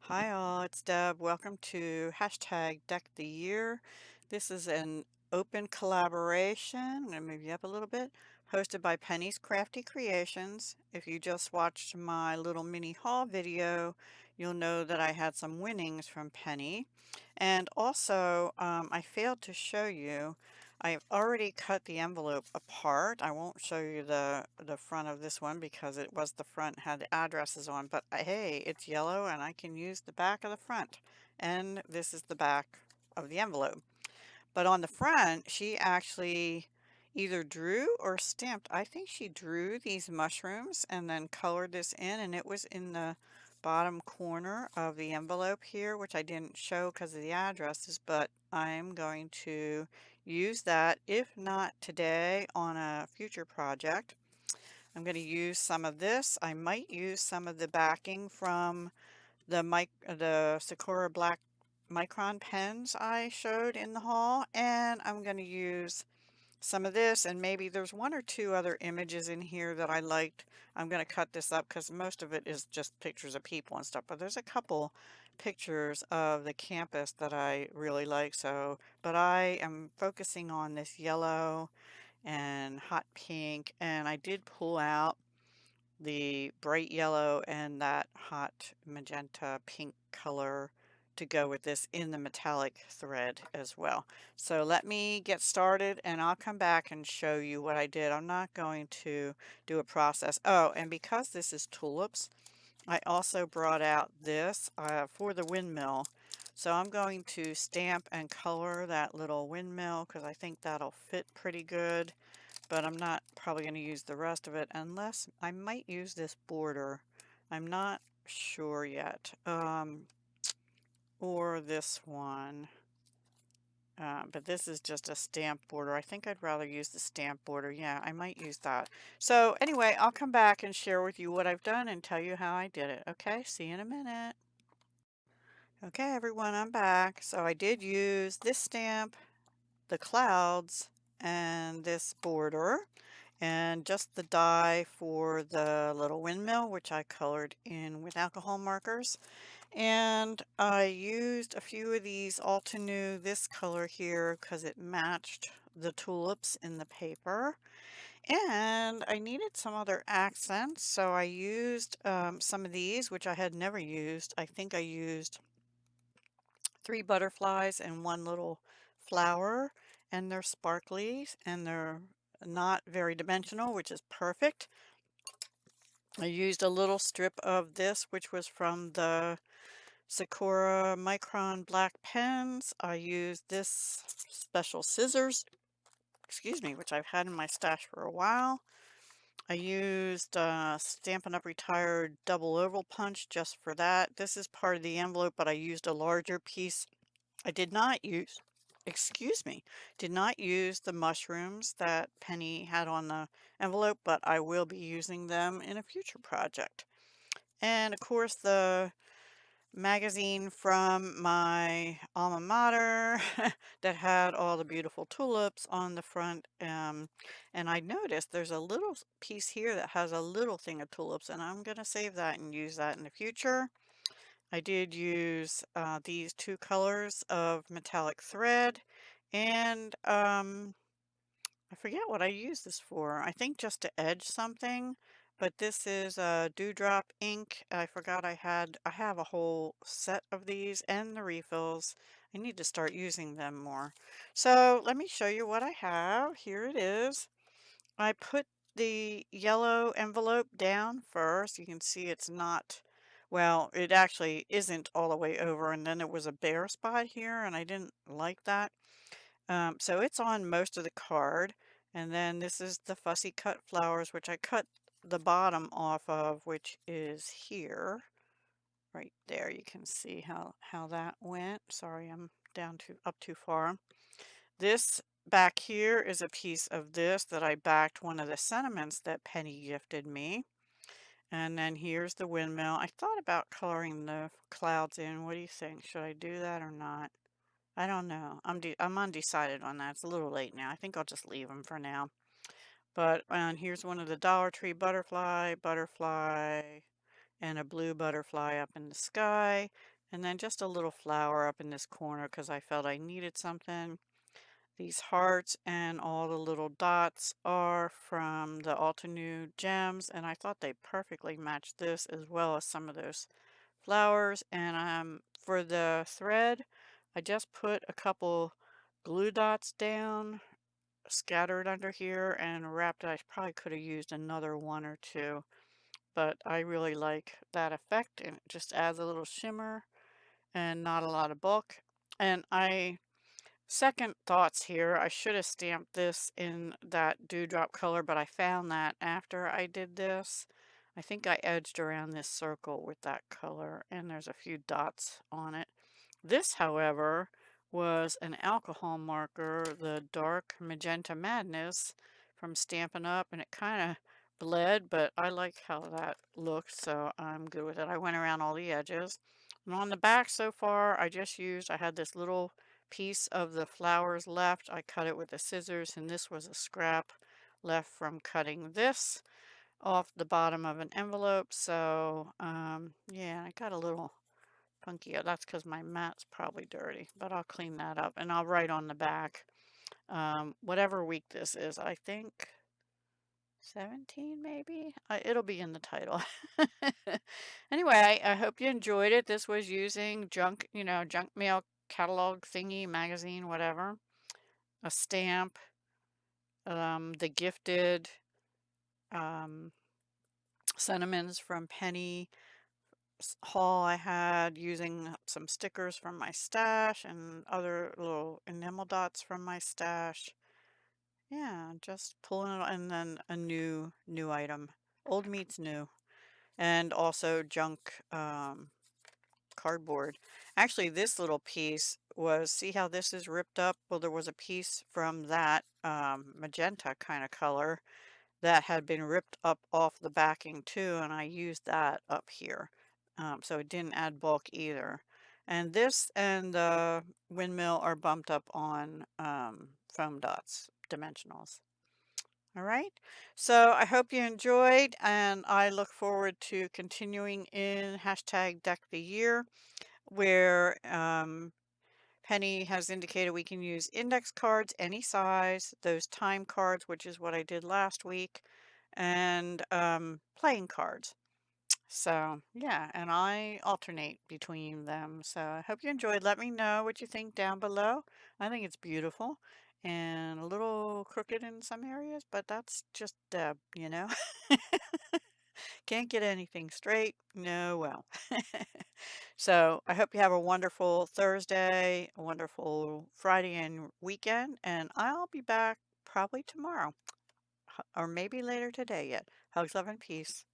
Hi all, it's Deb. Welcome to hashtag Deck the Year. This is an open collaboration. I'm going to move you up a little bit. Hosted by Penny's Crafty Creations. If you just watched my little mini haul video, you'll know that I had some winnings from Penny. And also, I failed to show you. I've already cut the envelope apart. I won't show you the front of this one because it was the front, had the addresses on, but hey, it's yellow and I can use the back of the front. And this is the back of the envelope. But on the front, she actually either drew or stamped. I think she drew these mushrooms and then colored this in, and it was in the bottom corner of the envelope here, which I didn't show because of the addresses, but I'm going to use that, if not today, on a future project. I'm going to use some of this. I might use some of the backing from the Sakura Black Micron pens I showed in the haul, and I'm going to use some of this, and maybe there's one or two other images in here that I liked. I'm going to cut this up because most of it is just pictures of people and stuff, but there's a couple pictures of the campus that I really like. So, but I am focusing on this yellow and hot pink, and I did pull out the bright yellow and that hot magenta pink color to go with this in the metallic thread as well. So let me get started and I'll come back and show you what I did. I'm not going to do a process. Oh, and because this is tulips, I also brought out this for the windmill. So I'm going to stamp and color that little windmill because I think that'll fit pretty good, but I'm not probably going to use the rest of it unless I might use this border. I'm not sure yet. Or this one. But this is just a stamp border. I think I'd rather use the stamp border. Yeah, I might use that. So anyway, I'll come back and share with you what I've done and tell you how I did it. Okay, see you in a minute. Okay, everyone, I'm back. So I did use this stamp, the clouds, and this border, and just the die for the little windmill, which I colored in with alcohol markers. And I used a few of these Altenew, this color here, because it matched the tulips in the paper. And I needed some other accents, so I used some of these, which I had never used. I think I used 3 butterflies and 1 little flower, and they're sparkly and they're not very dimensional, which is perfect. I used a little strip of this, which was from the Sakura Micron black pens. I used this special scissors, excuse me, which I've had in my stash for a while. I used Stampin' Up! Retired double oval punch just for that. This is part of the envelope, but I used a larger piece. I did not use, excuse me, did not use the mushrooms that Penny had on the envelope, but I will be using them in a future project. And of course, the magazine from my alma mater that had all the beautiful tulips on the front. And I noticed there's a little piece here that has a little thing of tulips, and I'm going to save that and use that in the future. I did use these 2 colors of metallic thread, and I forget what I used this for. I think just to edge something, but this is Dewdrop ink. I forgot I have a whole set of these and the refills. I need to start using them more. So let me show you what I have. Here it is. I put the yellow envelope down first. You can see it's not, well, it actually isn't all the way over, and then there was a bare spot here, and I didn't like that. So it's on most of the card. And then this is the fussy cut flowers, which I cut the bottom off of, which is here. Right there, you can see how that went. Sorry, I'm up too far. This back here is a piece of this that I backed one of the sentiments that Penny gifted me. And then here's the windmill. I thought about coloring the clouds in. What do you think? Should I do that or not? I don't know. I'm undecided on that. It's a little late now. I think I'll just leave them for now. But and here's one of the Dollar Tree butterfly, and a blue butterfly up in the sky. And then just a little flower up in this corner because I felt I needed something. These hearts and all the little dots are from the Altenew gems, and I thought they perfectly matched this as well as some of those flowers. And for the thread, I just put a couple glue dots down, scattered under here, and wrapped it. I probably could have used another one or two, but I really like that effect, and it just adds a little shimmer and not a lot of bulk. And second thoughts here, I should have stamped this in that dewdrop color, but I found that after I did this, I think I edged around this circle with that color, and there's a few dots on it. This, however, was an alcohol marker, the Dark Magenta Madness from Stampin' Up, and it kind of bled, but I like how that looks, so I'm good with it. I went around all the edges. And on the back so far, I had this little piece of the flowers left. I cut it with the scissors, and this was a scrap left from cutting this off the bottom of an envelope. So, yeah, I got a little funky. That's because my mat's probably dirty, but I'll clean that up and I'll write on the back whatever week this is. I think 17 maybe. It'll be in the title. Anyway, I hope you enjoyed it. This was using junk mail catalog thingy, magazine, whatever. A stamp, the gifted um, sentiments from Penny haul I had, using some stickers from my stash and other little enamel dots from my stash. Yeah, just pulling it, and then a new item. Old meets new. And also junk cardboard. Actually, this little piece was, see how this is ripped up? Well, there was a piece from that magenta kind of color that had been ripped up off the backing too, and I used that up here. So it didn't add bulk either. And this and the windmill are bumped up on foam dots, dimensionals. All right. So I hope you enjoyed, and I look forward to continuing in hashtag Deck the Year, where Penny has indicated we can use index cards any size, those time cards, which is what I did last week, and playing cards. So yeah, and I alternate between them. So I hope you enjoyed. Let me know what you think down below. I think it's beautiful and a little crooked in some areas, but that's just Deb, you know. Can't get anything straight. No, well. So I hope you have a wonderful Thursday, a wonderful Friday and weekend, and I'll be back probably tomorrow or maybe later today yet. Hugs, love, and peace.